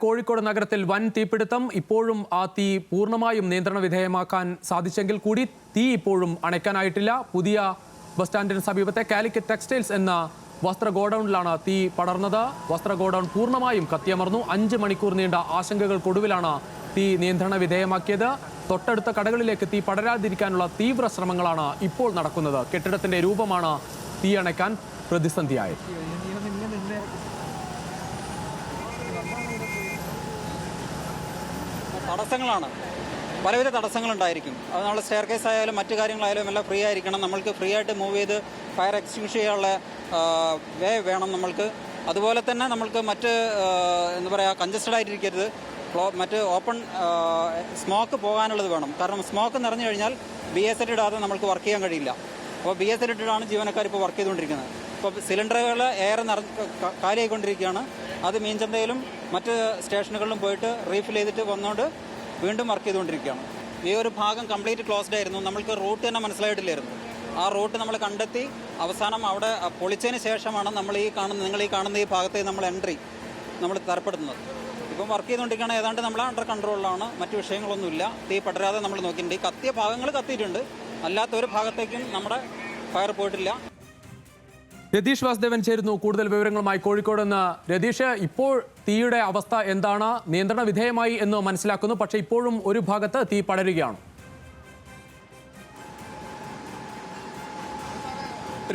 കോഴിക്കോട് നഗരത്തിൽ വൻ തീപിടുത്തം. ഇപ്പോഴും ആ തീ പൂർണ്ണമായും നിയന്ത്രണ വിധേയമാക്കാൻ സാധിച്ചെങ്കിൽ കൂടി തീ ഇപ്പോഴും അണയ്ക്കാനായിട്ടില്ല. പുതിയ ബസ് സ്റ്റാൻഡിന് സമീപത്തെ കാലിക്കറ്റ് ടെക്സ്റ്റൈൽസ് എന്ന വസ്ത്ര ഗോഡൌണിലാണ് തീ പടർന്നത്. വസ്ത്ര ഗോഡൌൺ പൂർണ്ണമായും കത്തിയമർന്നു. 5 മണിക്കൂർ നീണ്ട ആശങ്കകൾക്കൊടുവിലാണ് തീ നിയന്ത്രണ വിധേയമാക്കിയത്. തൊട്ടടുത്ത കടകളിലേക്ക് തീ പടരാതിരിക്കാനുള്ള തീവ്ര ശ്രമങ്ങളാണ് ഇപ്പോൾ നടക്കുന്നത്. കെട്ടിടത്തിന്റെ രൂപമാണ് തീ അണയ്ക്കാൻ പ്രതിസന്ധിയായത്. തടസ്സങ്ങളാണ്, പലവിധ തടസ്സങ്ങളുണ്ടായിരിക്കും. അത് നമ്മൾ സ്റ്റെയർ കേസ് ആയാലും മറ്റു കാര്യങ്ങളായാലും എല്ലാം ഫ്രീ ആയിരിക്കണം. നമ്മൾക്ക് ഫ്രീ ആയിട്ട് മൂവ് ചെയ്ത് ഫയർ എക്സ്റ്റിങ്ഷ് ചെയ്യാനുള്ള വേ വേണം നമ്മൾക്ക്. അതുപോലെ തന്നെ നമ്മൾക്ക് മറ്റ് എന്താ പറയുക, കൺജസ്റ്റഡ് ആയിട്ടിരിക്കരുത്. മറ്റ് ഓപ്പൺ സ്മോക്ക് പോകാനുള്ളത് വേണം. കാരണം സ്മോക്ക് നിറഞ്ഞു കഴിഞ്ഞാൽ BSL ഇടാതെ നമ്മൾക്ക് വർക്ക് ചെയ്യാൻ കഴിയില്ല. അപ്പോൾ BSL ഇട്ടിട്ടാണ് ജീവനക്കാർ ഇപ്പോൾ വർക്ക് ചെയ്തുകൊണ്ടിരിക്കുന്നത്. ഇപ്പോൾ സിലിണ്ടറുകൾ ഏറെ കാലിയായിക്കൊണ്ടിരിക്കുകയാണ്. അത് മീൻചന്തയിലും മറ്റ് സ്റ്റേഷനുകളിലും പോയിട്ട് റീഫിൽ ചെയ്തിട്ട് വന്നുകൊണ്ട് വീണ്ടും വർക്ക് ചെയ്തുകൊണ്ടിരിക്കുകയാണ്. ഈ ഒരു ഭാഗം കംപ്ലീറ്റ് ക്ലോസ്ഡ് ആയിരുന്നു. നമ്മൾക്ക് റൂട്ട് തന്നെ മനസ്സിലായിട്ടില്ലായിരുന്നു. ആ റൂട്ട് നമ്മൾ കണ്ടെത്തി അവസാനം അവിടെ പൊളിച്ചതിന് ശേഷമാണ് നിങ്ങൾ ഈ കാണുന്ന ഈ ഭാഗത്തെ നമ്മൾ തരപ്പെടുന്നത്. ഇപ്പം വർക്ക് ചെയ്തുകൊണ്ടിരിക്കുകയാണ്. ഏതാണ്ട് നമ്മൾ അണ്ടർ കൺട്രോളിലാണ്. മറ്റു വിഷയങ്ങളൊന്നുമില്ല. തീ പടരാതെ നമ്മൾ നോക്കിയിട്ടുണ്ട്. ഈ കത്തിയ ഭാഗങ്ങൾ കത്തിയിട്ടുണ്ട്. അല്ലാത്ത ഒരു ഭാഗത്തേക്കും നമ്മുടെ ഫയർ പോയിട്ടില്ല. രതീഷ് വാസുദേവൻ ചേരുന്നു കൂടുതൽ വിവരങ്ങളുമായി കോഴിക്കോട് നിന്ന്. രതീഷ്, ഇപ്പോൾ തീയുടെ അവസ്ഥ എന്താണ്? നിയന്ത്രണ വിധേയമായി എന്ന് മനസ്സിലാക്കുന്നു, പക്ഷേ ഇപ്പോഴും ഒരു ഭാഗത്ത് തീ പടരുകയാണ്.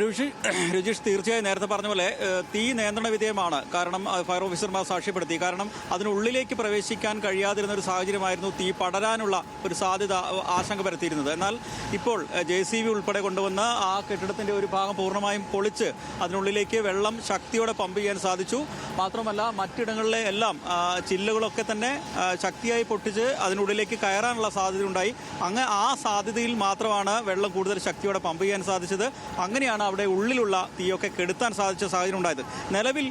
രുചീഷ്, തീർച്ചയായും നേരത്തെ പറഞ്ഞ പോലെ തീ നിയന്ത്രണ വിധേയമാണ്. കാരണം ഫയർ ഓഫീസർമാർ സാക്ഷ്യപ്പെടുത്തി. കാരണം അതിനുള്ളിലേക്ക് പ്രവേശിക്കാൻ കഴിയാതിരുന്ന ഒരു സാഹചര്യമായിരുന്നു തീ പടരാനുള്ള ഒരു സാധ്യത ആശങ്ക പരത്തിയിരുന്നത്. എന്നാൽ ഇപ്പോൾ JCB ഉൾപ്പെടെ കൊണ്ടുവന്ന് ആ കെട്ടിടത്തിൻ്റെ ഒരു ഭാഗം പൂർണ്ണമായും പൊളിച്ച് അതിനുള്ളിലേക്ക് വെള്ളം ശക്തിയോടെ പമ്പ് ചെയ്യാൻ സാധിച്ചു. മാത്രമല്ല മറ്റിടങ്ങളിലെ എല്ലാം ചില്ലുകളൊക്കെ തന്നെ ശക്തിയായി പൊട്ടിച്ച് അതിനുള്ളിലേക്ക് കയറാനുള്ള സാധ്യത ഉണ്ടായി. ആ സാധ്യതയിൽ മാത്രമാണ് വെള്ളം കൂടുതൽ ശക്തിയോടെ പമ്പ് ചെയ്യാൻ സാധിച്ചത്. അങ്ങനെയാണ് അവിടെ ഉള്ളിലുള്ള തീയൊക്കെ കെടുത്താൻ സാധിച്ച സാഹചര്യം ഉണ്ടായത്. നിലവിൽ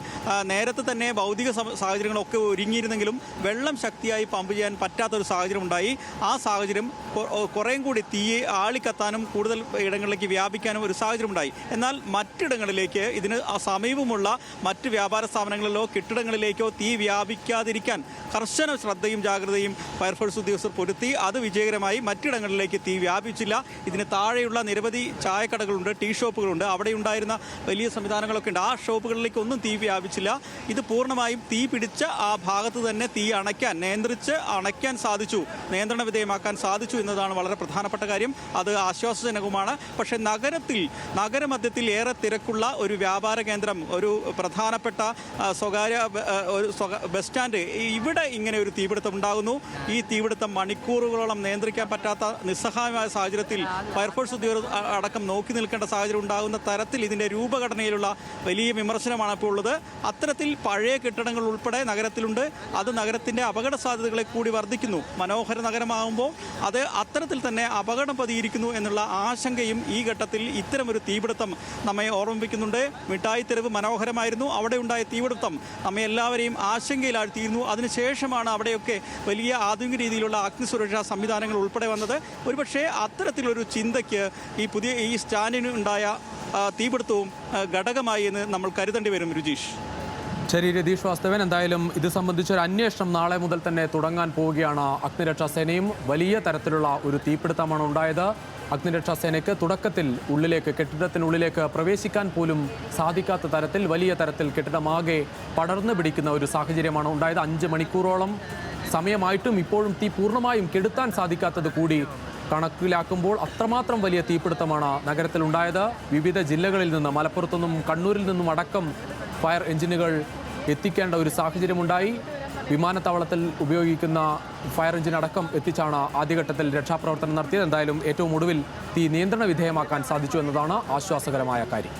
നേരത്തെ തന്നെ ഭൗതിക സാഹചര്യങ്ങളൊക്കെ ഒരുങ്ങിയിരുന്നെങ്കിലും വെള്ളം ശക്തിയായി പമ്പ് ചെയ്യാൻ പറ്റാത്തൊരു സാഹചര്യം ഉണ്ടായി. ആ സാഹചര്യം കുറേയും കൂടി തീയെ ആളിക്കത്താനും കൂടുതൽ ഇടങ്ങളിലേക്ക് വ്യാപിക്കാനും ഒരു സാഹചര്യം ഉണ്ടായി. എന്നാൽ മറ്റിടങ്ങളിലേക്ക് ഇതിന് സമീപമുള്ള മറ്റ് വ്യാപാര സ്ഥാപനങ്ങളിലോ കെട്ടിടങ്ങളിലേക്കോ തീ വ്യാപിക്കാതിരിക്കാൻ കർശന ശ്രദ്ധയും ജാഗ്രതയും ഫയർഫോഴ്സ് ഉദ്യോഗസ്ഥർ പൊരുത്തി. അത് വിജയകരമായി. മറ്റിടങ്ങളിലേക്ക് തീ വ്യാപിച്ചില്ല. ഇതിന് താഴെയുള്ള നിരവധി ചായക്കടകളുണ്ട്, ടീ ഷോപ്പുകളുണ്ട്. അവിടെ ഉണ്ടായിരുന്ന വലിയ സംവിധാനങ്ങളൊക്കെ ഉണ്ട്. ആ ഷോപ്പുകളിലേക്ക് ഒന്നും തീ വ്യാപിച്ചില്ല. ഇത് പൂർണ്ണമായും തീ പിടിച്ച ആ ഭാഗത്ത് തന്നെ തീ നിയന്ത്രിച്ച് അണയ്ക്കാൻ സാധിച്ചു, നിയന്ത്രണ വിധേയമാക്കാൻ സാധിച്ചു എന്നതാണ് വളരെ പ്രധാനപ്പെട്ട കാര്യം. അത് ആശ്വാസജനകമാണ്. പക്ഷേ നഗരമധ്യത്തിൽ ഏറെ തിരക്കുള്ള ഒരു വ്യാപാര കേന്ദ്രം, ഒരു പ്രധാനപ്പെട്ട സ്വകാര്യ ബസ് സ്റ്റാൻഡ്, ഇവിടെ ഇങ്ങനെ ഒരു തീപിടുത്തം ഉണ്ടാകുന്നു. ഈ തീപിടുത്തം മണിക്കൂറുകളോളം നിയന്ത്രിക്കാൻ പറ്റാത്ത നിസ്സഹായമായ സാഹചര്യത്തിൽ ഫയർഫോഴ്സ് ഉദ്യോഗസ്ഥർ അടക്കം നോക്കി നിൽക്കേണ്ട സാഹചര്യം ഉണ്ടാകുന്ന തരത്തിൽ ഇതിൻ്റെ രൂപഘടനയിലുള്ള വലിയ വിമർശനമാണ് ഇപ്പോൾ ഉള്ളത്. അത്തരത്തിൽ പഴയ കെട്ടിടങ്ങൾ ഉൾപ്പെടെ നഗരത്തിലുണ്ട്. അത് നഗരത്തിൻ്റെ അപകട സാധ്യതകളെ കൂടി വർദ്ധിക്കുന്നു. മനോഹര നഗരമാകുമ്പോൾ അത് അത്തരത്തിൽ തന്നെ അപകടം പതിയിരിക്കുന്നു എന്നുള്ള ആശങ്കയും ഈ ഘട്ടത്തിൽ ഇത്തരമൊരു തീപിടുത്തം നമ്മെ ഓർമ്മിപ്പിക്കുന്നുണ്ട്. മിഠായി തെരുവ് മനോഹരമായിരുന്നു. അവിടെ ഉണ്ടായ തീപിടുത്തം നമ്മെ എല്ലാവരെയും ആശങ്കയിലാഴ്ത്തിയിരുന്നു. അതിനുശേഷമാണ് അവിടെയൊക്കെ വലിയ ആധുനിക രീതിയിലുള്ള അഗ്നിസുരക്ഷാ സംവിധാനങ്ങൾ ഉൾപ്പെടെ വന്നത്. ഒരുപക്ഷെ അത്തരത്തിലൊരു ചിന്തയ്ക്ക് ഈ സ്റ്റാൻഡിന് ഉണ്ടായ തീപിടുത്തവും ഘടകമായി എന്ന് നമ്മൾ കരുതേണ്ടി വരും. രുചീഷ്. ശരി രതീഷ് വാസുദേവൻ, എന്തായാലും ഇത് സംബന്ധിച്ചൊരു അന്വേഷണം നാളെ മുതൽ തന്നെ തുടങ്ങാൻ പോവുകയാണ് അഗ്നിരക്ഷാസേനയും. വലിയ തരത്തിലുള്ള ഒരു തീപിടുത്തമാണ് ഉണ്ടായത്. അഗ്നിരക്ഷാസേനയ്ക്ക് തുടക്കത്തിൽ കെട്ടിടത്തിനുള്ളിലേക്ക് പ്രവേശിക്കാൻ പോലും സാധിക്കാത്ത തരത്തിൽ വലിയ തരത്തിൽ കെട്ടിടമാകെ പടർന്നു പിടിക്കുന്ന ഒരു സാഹചര്യമാണ് ഉണ്ടായത്. 5 മണിക്കൂറോളം സമയമായിട്ടും ഇപ്പോഴും തീ പൂർണ്ണമായും കെടുത്താൻ സാധിക്കാത്തത് കൂടി കണക്കിലാക്കുമ്പോൾ അത്രമാത്രം വലിയ തീപിടുത്തമാണ് നഗരത്തിലുണ്ടായത്. വിവിധ ജില്ലകളിൽ നിന്ന്, മലപ്പുറത്തുനിന്നും കണ്ണൂരിൽ നിന്നും അടക്കം ഫയർ എഞ്ചിനുകൾ എത്തിക്കേണ്ട ഒരു സാഹചര്യമുണ്ടായി. വിമാനത്താവളത്തിൽ ഉപയോഗിക്കുന്ന ഫയർ എഞ്ചിൻ അടക്കം എത്തിച്ചാണ് ആദ്യഘട്ടത്തിൽ രക്ഷാപ്രവർത്തനം നടത്തിയത്. എന്തായാലും ഏറ്റവും ഒടുവിൽ തീ നിയന്ത്രണ വിധേയമാക്കാൻ സാധിച്ചു എന്നതാണ് ആശ്വാസകരമായ കാര്യം.